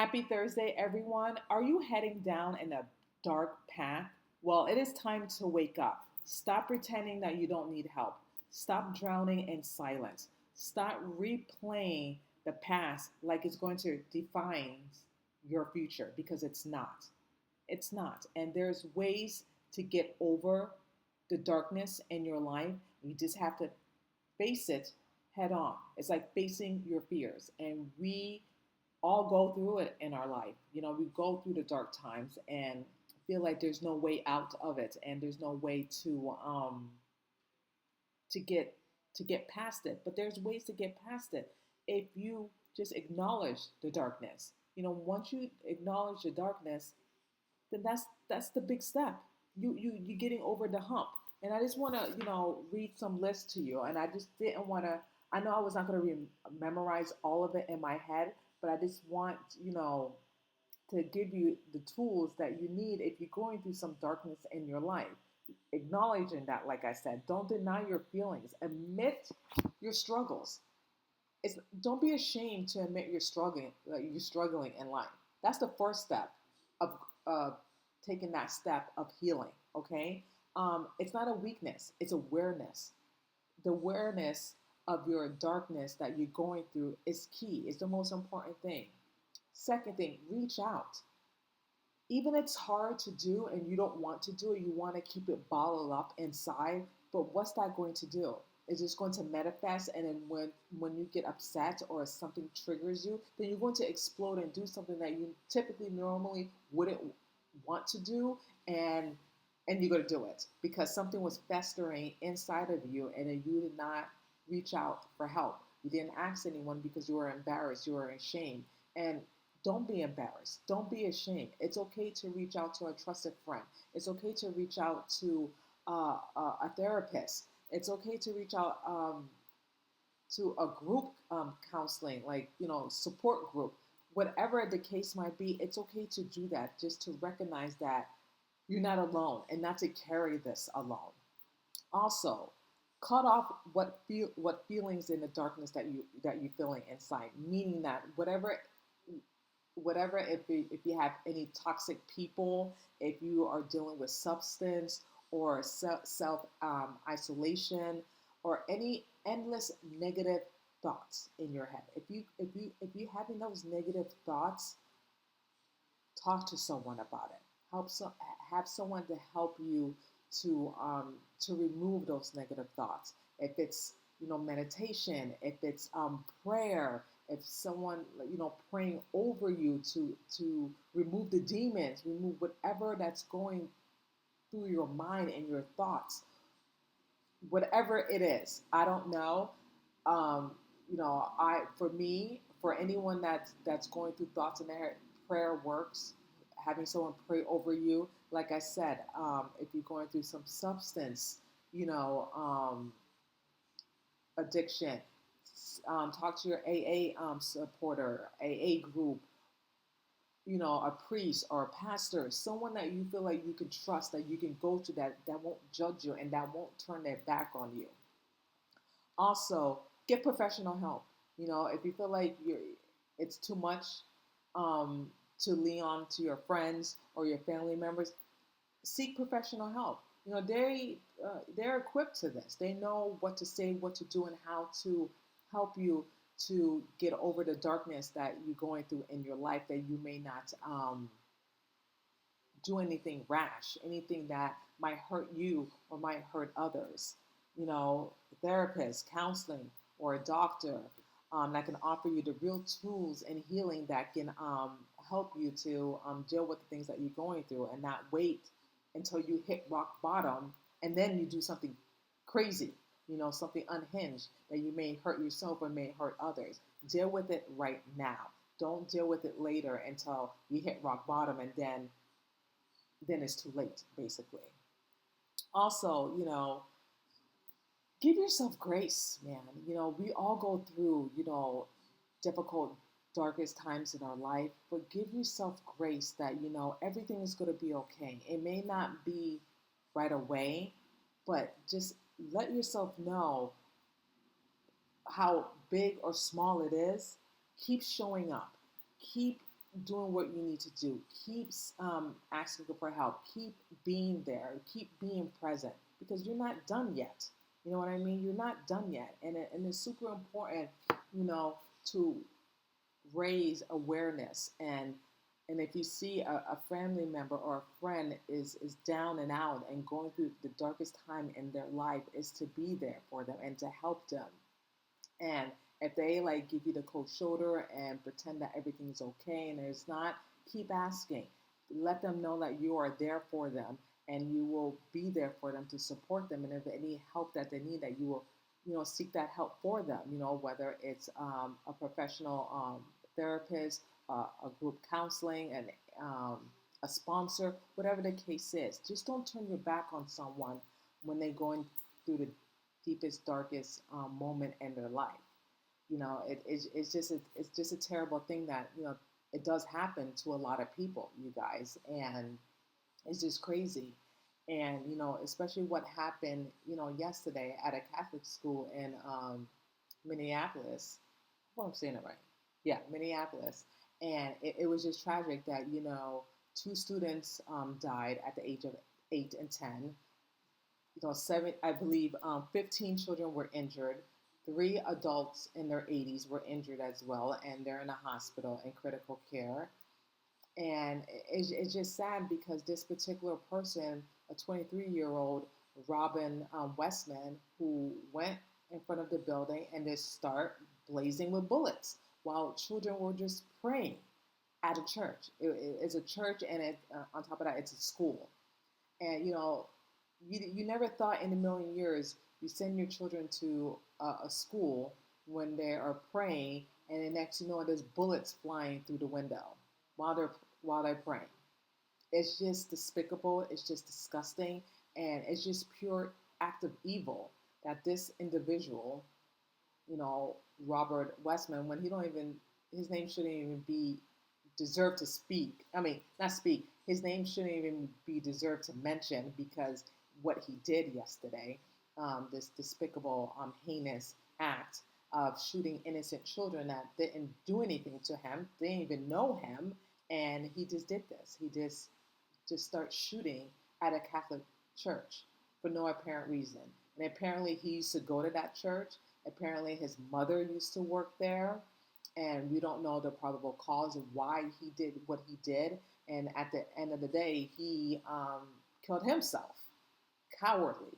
Happy Thursday, everyone. Are you heading down in a dark path? Well, it is time to wake up. Stop pretending that you don't need help. Stop drowning in silence. Stop replaying the past like it's going to define your future because it's not. It's not. And there's ways to get over the darkness in your life. You just have to face it head on. It's like facing your fears. And we all go through it in our life. We go through the dark times and feel like there's no way out of it, and there's no way to get past it. But there's ways to get past it if you just acknowledge the darkness. Once you acknowledge the darkness, then that's the big step. You getting over the hump. And I just want to read some lists to you. And I just didn't want to. I know I was not going to memorize all of it in my head, but I just want to give you the tools that you need if you're going through some darkness in your life. Acknowledging that, like I said, don't deny your feelings. Admit your struggles. Don't be ashamed to admit you're struggling in life. That's the first step of taking that step of healing. Okay, it's not a weakness; it's awareness. The awareness of your darkness that you're going through is key. It's the most important thing. Second thing, reach out. Even it's hard to do and you don't want to do it, you want to keep it bottled up inside, but what's that going to do? It's just going to manifest, and then when you get upset or something triggers you, then you're going to explode and do something that you typically normally wouldn't want to do, and you're going to do it because something was festering inside of you, and then you did not reach out for help. You didn't ask anyone because you were embarrassed, you were ashamed. And don't be embarrassed. Don't be ashamed. It's okay to reach out to a trusted friend. It's okay to reach out to a therapist. It's okay to reach out to a group counseling, like, support group. Whatever the case might be, it's okay to do that, just to recognize that you're not alone and not to carry this alone. Also, cut off what feelings in the darkness that you're feeling inside, meaning that whatever, if you have any toxic people, if you are dealing with substance or self isolation, or any endless negative thoughts in your head, if you having those negative thoughts, talk to someone about it. Have someone to help you to remove those negative thoughts. If it's meditation, if it's prayer, if someone praying over you to remove the demons, remove whatever that's going through your mind and your thoughts, whatever it is. I don't know. I for me, for anyone that's going through thoughts in their head, prayer works. Having someone pray over you, like I said, if you're going through some substance, addiction, talk to your AA supporter, AA group, a priest or a pastor, someone that you feel like you can trust, that you can go to, that won't judge you and that won't turn their back on you. Also, get professional help. If you feel like it's too much to lean on to your friends or your family members, seek professional help. They're equipped to this. They know what to say, what to do, and how to help you to get over the darkness that you're going through in your life, that you may not do anything rash, anything that might hurt you or might hurt others. Therapist, counseling, or a doctor that can offer you the real tools and healing that can help you to deal with the things that you're going through, and not wait until you hit rock bottom and then you do something crazy, something unhinged that you may hurt yourself or may hurt others. Deal with it right now. Don't deal with it later until you hit rock bottom, and then it's too late, basically. Also, give yourself grace, man. We all go through, difficult, darkest times in our life, but give yourself grace that, everything is going to be okay. It may not be right away, but just let yourself know how big or small it is. Keep showing up. Keep doing what you need to do. Keep asking for help. Keep being there. Keep being present because you're not done yet. You know what I mean? You're not done yet, and it's super important, to raise awareness and if you see a family member or a friend is down and out and going through the darkest time in their life, is to be there for them and to help them. And if they like give you the cold shoulder and pretend that everything's okay and it's not, keep asking. Let them know that you are there for them and you will be there for them to support them. And if any help that they need, that you will, seek that help for them. Whether it's a professional therapist, a group counseling, and a sponsor, whatever the case is. Just don't turn your back on someone when they're going through the deepest, darkest moment in their life. It's just a terrible thing that it does happen to a lot of people, you guys, and it's just crazy. And especially what happened yesterday at a Catholic school in Minneapolis. Well, I'm saying it right. Yeah, Minneapolis, and it was just tragic that two students died at the age of 8 and 10. Seven, I believe, 15 children were injured. Three adults in their 80s were injured as well, and they're in a hospital in critical care. And it's just sad because this particular person, a 23-year-old, Robin Westman, who went in front of the building and just start blazing with bullets while children were just praying at a church. It's a church, and on top of that, it's a school. And you never thought in a million years you send your children to a school when they are praying, and the next there's bullets flying through the window while they're praying. It's just despicable. It's just disgusting, and it's just pure act of evil that this individual, Robert Westman, when he don't even, his name shouldn't even be deserved to speak. I mean, not speak. His name shouldn't even be deserved to mention because what he did yesterday, this despicable, heinous act of shooting innocent children that didn't do anything to him, they didn't even know him, and he just did this. He just starts shooting at a Catholic church for no apparent reason. And apparently he used to go to that church. Apparently his mother used to work there. And we don't know the probable cause of why he did what he did. And at the end of the day, he killed himself. Cowardly,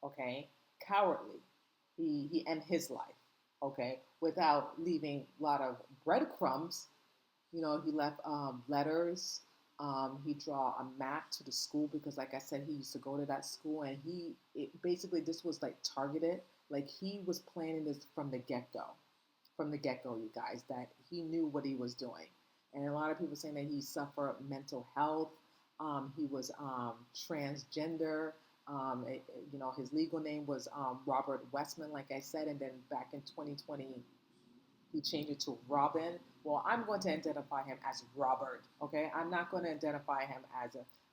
okay? Cowardly. He ended his life, okay? Without leaving a lot of breadcrumbs. He left letters. He draw a map to the school because, like I said, he used to go to that school, and basically this was like targeted. Like he was planning this from the get-go. From the get-go, you guys, that he knew what he was doing. And a lot of people saying that he suffered mental health. He was transgender. His legal name was Robert Westman, like I said, and then back in 2020, he changed it to Robin. Well, I'm going to identify him as Robert. Okay, I'm not going to identify him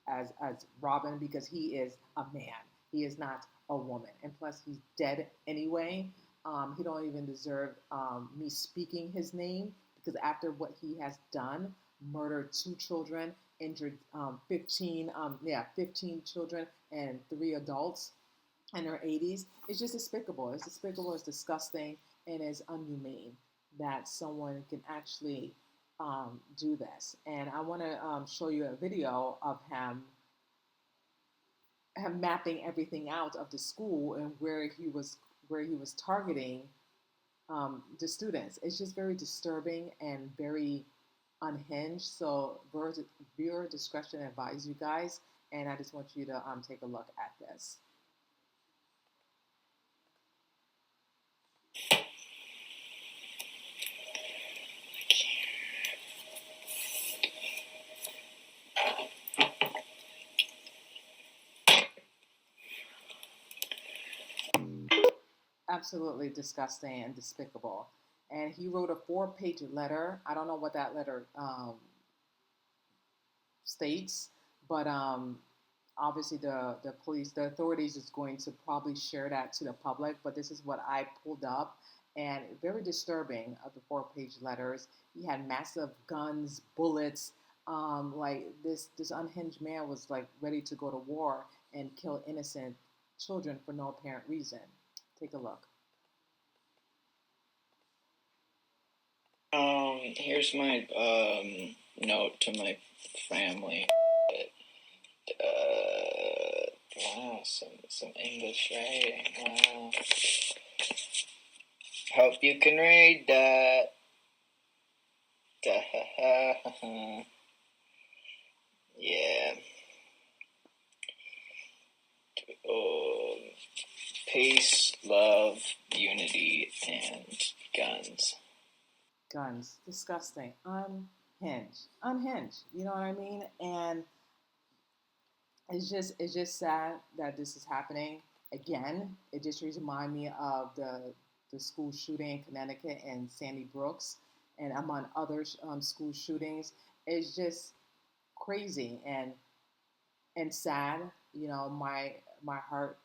as Robin because he is a man. He is not a woman, and plus he's dead anyway. He don't even deserve me speaking his name because after what he has done, murdered two children, injured 15 children and three adults in their 80s. It's just despicable. It's despicable. It's disgusting, and it's inhumane that someone can actually do this. And I want to show you a video of him mapping everything out of the school and where he was targeting the students. It's just very disturbing and very unhinged. So viewer discretion advised, you guys. And I just want you to take a look at this. Absolutely disgusting and despicable. And he wrote a 4-page letter. I don't know what that letter states, but obviously the authorities is going to probably share that to the public. But this is what I pulled up, and very disturbing of the 4-page letters. He had massive guns, bullets. Like this unhinged man was like ready to go to war and kill innocent children for no apparent reason. Take a look. Here's my note to my family. Wow, some English writing. Wow. Hope you can read that. Yeah. Peace, love, unity, and guns. Guns, disgusting, unhinged. You know what I mean? And it's just sad that this is happening again. It just reminds me of the school shooting in Connecticut and Sandy Brooks, and among other school shootings. It's just crazy and sad. You know, my heart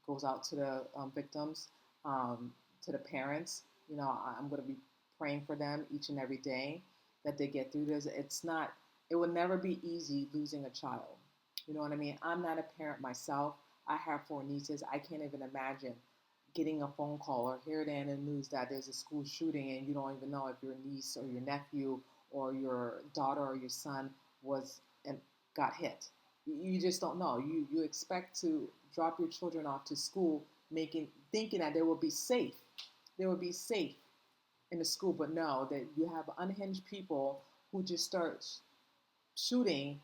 goes out to the victims, to the parents. You know, I'm going to be praying for them each and every day that they get through this. It's not. It will never be easy losing a child. You know what I mean? I'm not a parent myself. I have 4 nieces. I can't even imagine getting a phone call or hearing in the news that there's a school shooting and you don't even know if your niece or your nephew or your daughter or your son was and got hit. You just don't know. You expect to drop your children off to school, thinking that they will be safe. They will be safe in the school, but no, that you have unhinged people who just start shooting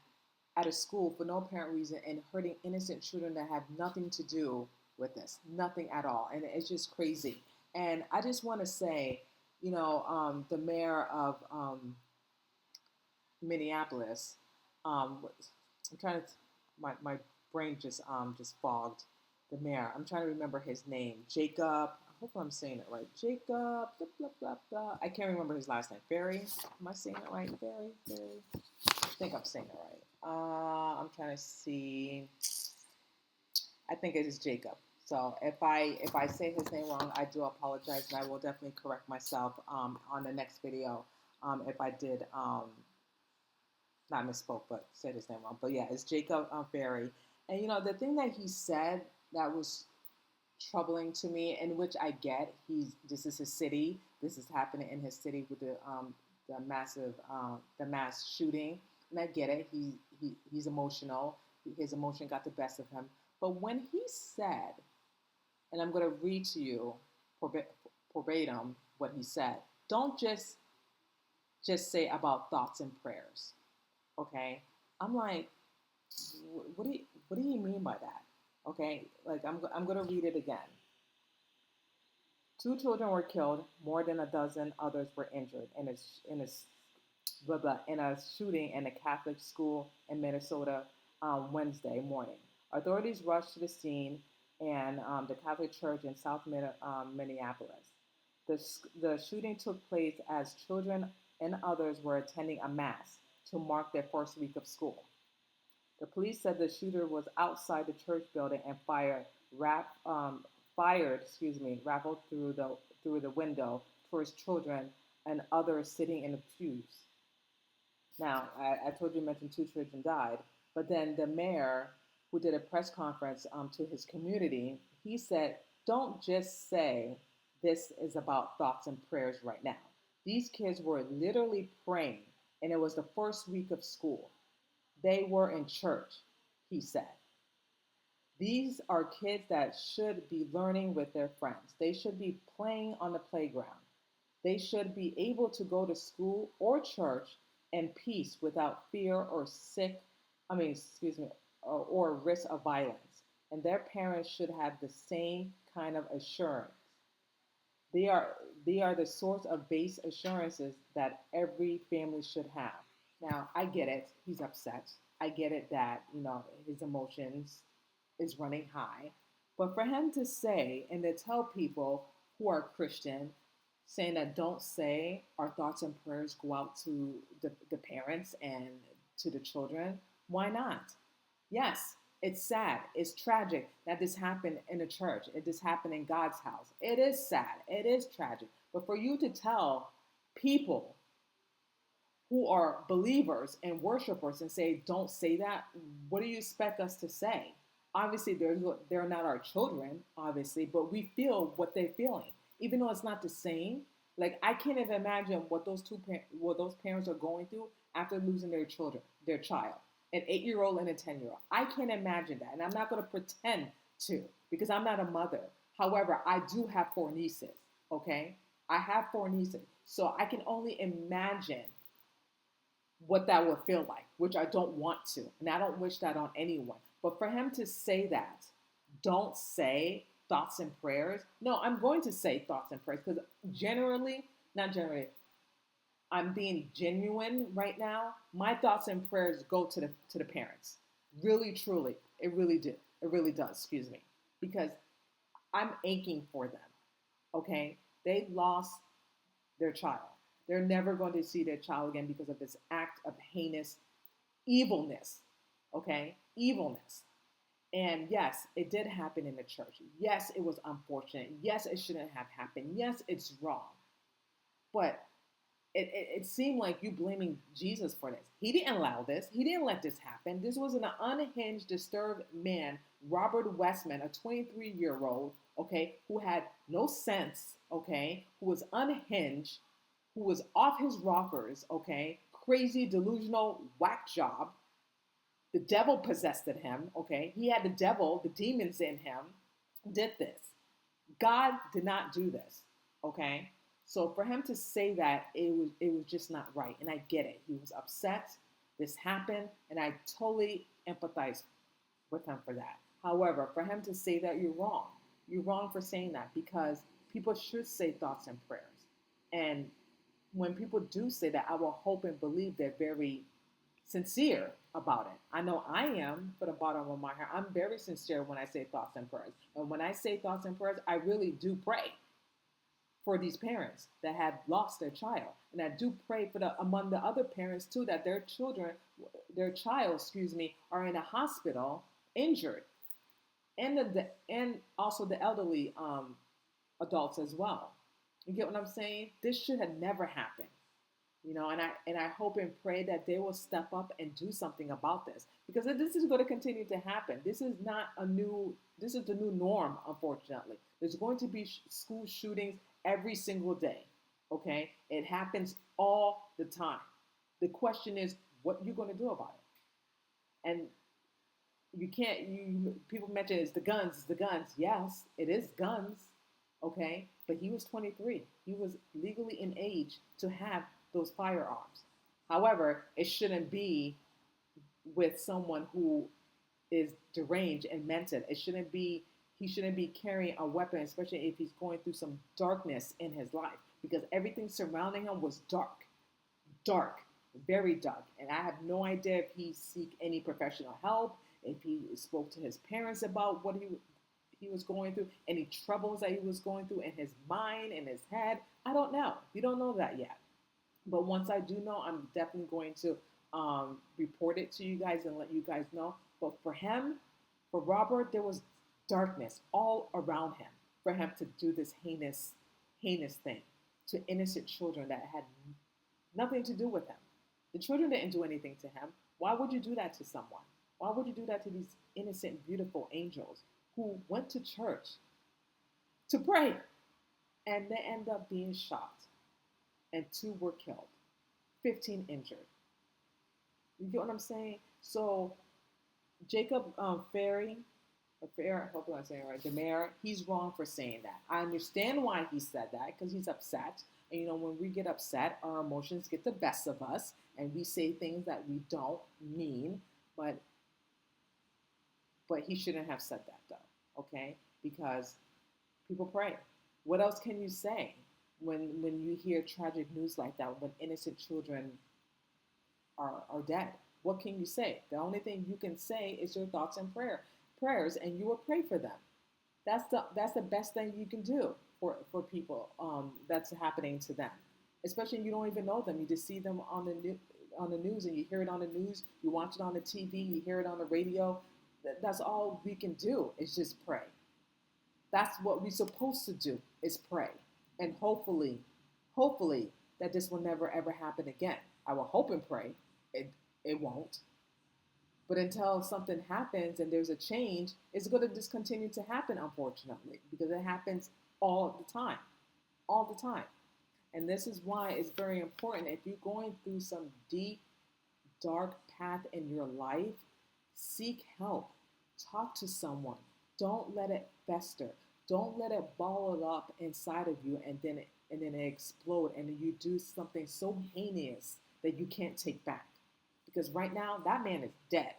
at a school for no apparent reason and hurting innocent children that have nothing to do with this, nothing at all, and it's just crazy. And I just want to say, the mayor of Minneapolis, I'm trying to, my brain just fogged. The mayor, I'm trying to remember his name, Jacob. I hope I'm saying it right. Jacob, blah, blah, blah, blah. I can't remember his last name. Barry, am I saying it right? Barry. I think I'm saying it right. I'm trying to see. I think it is Jacob. So if I say his name wrong, I do apologize, and I will definitely correct myself on the next video if I did not misspoke, but said his name wrong. But yeah, it's Jacob Ferry. And the thing that he said that was troubling to me, and which I get, this is his city. This is happening in his city with the mass shooting, and I get it. He's emotional. His emotion got the best of him. But when he said, and I'm going to read to you verbatim what he said. Don't just say about thoughts and prayers. Okay, I'm like, what do you mean by that? Okay, like I'm gonna read it again. 2 children were killed, more than a dozen others were injured in a shooting in a Catholic school in Minnesota Wednesday morning. Authorities rushed to the scene and the Catholic Church in South Minneapolis. The shooting took place as children and others were attending a mass to mark their first week of school. The police said the shooter was outside the church building and rifled through the window towards children and others sitting in the pews. Now, I told you, mentioned 2 children died, but then the mayor, who did a press conference to his community, he said, "Don't just say this is about thoughts and prayers right now. These kids were literally praying, and it was the first week of school. They were in church," he said. These are kids that should be learning with their friends. They should be playing on the playground. They should be able to go to school or church in peace without fear or risk of violence. And their parents should have the same kind of assurance. They are the source of base assurances that every family should have. Now, I get it. He's upset. I get it that, his emotions is running high. But for him to say and to tell people who are Christian, saying that don't say our thoughts and prayers go out to the parents and to the children, why not? Yes, It's sad. It's tragic that this happened in a church. It this happened in God's house. It is sad. It is tragic. But for you to tell people who are believers and worshipers and say, don't say that, what do you expect us to say? Obviously, they're not our children, obviously, but we feel what they're feeling. Even though it's not the same, like I can't even imagine what those parents are going through after losing their child, an 8-year-old and a 10-year-old. I can't imagine that, and I'm not going to pretend to because I'm not a mother. However, I do have 4 nieces. Okay, I have 4 nieces, so I can only imagine what that would feel like, which I don't want to. And I don't wish that on anyone. But for him to say that, don't say thoughts and prayers. No, I'm going to say thoughts and prayers because not generally, I'm being genuine right now. My thoughts and prayers go to the parents. Really, truly. It really do. It really does, excuse me. Because I'm aching for them. Okay? They lost their child. They're never going to see their child again because of this act of heinous evilness. Okay? Evilness. And yes, it did happen in the church. Yes, it was unfortunate. Yes, it shouldn't have happened. Yes, it's wrong. But it seemed like you blaming Jesus for this. He didn't allow this. He didn't let this happen. This was an unhinged, disturbed man, Robert Westman, a 23-year-old, okay, who had no sense, okay, who was unhinged, who was off his rockers, okay, crazy, delusional, whack job. The devil possessed him, okay? He had the demons in him, did this. God did not do this, okay? So for him to say that, it was just not right. And I get it. He was upset. This happened, and I totally empathize with him for that. However, for him to say that, you're wrong. You're wrong for saying that because people should say thoughts and prayers. And when people do say that, I will hope and believe they're very sincere about it. I know I am, for the bottom of my heart. I'm very sincere when I say thoughts and prayers. And when I say thoughts and prayers, I really do pray for these parents that have lost their child. And I do pray for among the other parents too, that their child, are in a hospital injured. And also the elderly adults as well. You get what I'm saying? This should have never happened. And I hope and pray that they will step up and do something about this because this is going to continue to happen. This is the new norm, unfortunately. There's going to be school shootings every single day. Okay? It happens all the time. The question is, what you're going to do about it? And people mention it's the guns. Yes, it is guns. Okay? But he was 23. He was legally in age to have those firearms. However, it shouldn't be with someone who is deranged and mental. He shouldn't be carrying a weapon, especially if he's going through some darkness in his life, because everything surrounding him was dark, very dark. And I have no idea if he seek any professional help, if he spoke to his parents about what he was going through, any troubles that he was going through in his mind, in his head. I don't know. We don't know that yet. But once I do know, I'm definitely going to report it to you guys and let you guys know. But for Robert, there was darkness all around him for him to do this heinous thing to innocent children that had nothing to do with him. The children didn't do anything to him. Why would you do that to someone? Why would you do that to these innocent, beautiful angels who went to church to pray and they end up being shot? And 2 were killed, 15 injured. You get what I'm saying? So Jacob Ferry, hopefully I'm saying it right, Demare, he's wrong for saying that. I understand why he said that because he's upset. And when we get upset, our emotions get the best of us and we say things that we don't mean. But he shouldn't have said that though, okay? Because people pray. What else can you say? When you hear tragic news like that, when innocent children are dead, what can you say? The only thing you can say is your thoughts and prayers, and you will pray for them. That's the best thing you can do for people that's happening to them. Especially if you don't even know them, you just see them on the news, and you hear it on the news, you watch it on the TV, you hear it on the radio. That's all we can do is just pray. That's what we're supposed to do is pray. And hopefully that this will never ever happen again. I will hope and pray it won't. But until something happens and there's a change, it's going to just continue to happen, unfortunately, because it happens all the time, all the time. And this is why it's very important if you're going through some deep, dark path in your life, seek help. Talk to someone. Don't let it fester. Don't let it ball it up inside of you and then it explode and then you do something so heinous that you can't take back. Because right now that man is dead.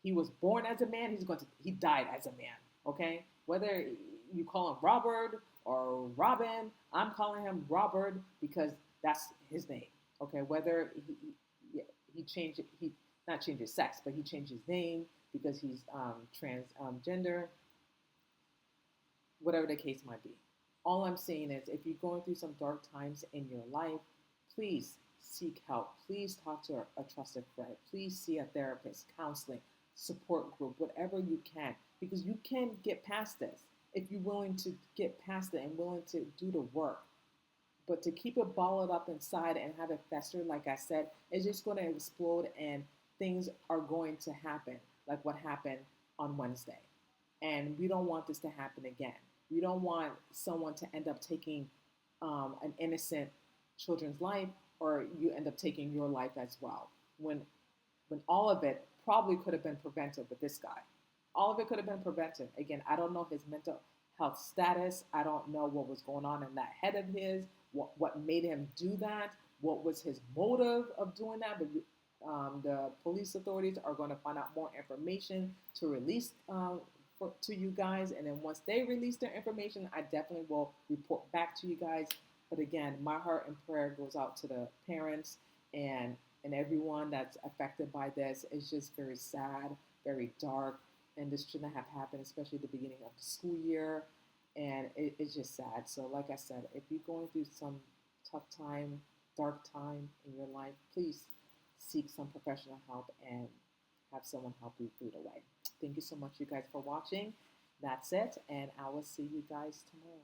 He was born as a man, he died as a man. Okay? Whether you call him Robert or Robin, I'm calling him Robert because that's his name. Okay? Whether he changed he not changed his sex, but he changed his name because he's transgender, whatever the case might be. All I'm saying is if you're going through some dark times in your life, please seek help. Please talk to a trusted friend. Please see a therapist, counseling, support group, whatever you can, because you can get past this if you're willing to get past it and willing to do the work. But to keep it bottled up inside and have it fester, like I said, it's just going to explode and things are going to happen like what happened on Wednesday. And we don't want this to happen again. We don't want someone to end up taking an innocent children's life or you end up taking your life as well. When all of it probably could have been prevented with this guy. All of it could have been prevented. Again, I don't know his mental health status. I don't know what was going on in that head of his, what made him do that, what was his motive of doing that. But the police authorities are going to find out more information to release to you guys. And then once they release their information, I definitely will report back to you guys. But again, my heart and prayer goes out to the parents and everyone that's affected by this. It's just very sad, very dark, and this shouldn't have happened, especially at the beginning of the school year. And it's just sad. So like I said, if you're going through some tough time, dark time in your life, please seek some professional help and have someone help you through the way. Thank you so much, you guys, for watching. That's it, and I will see you guys tomorrow.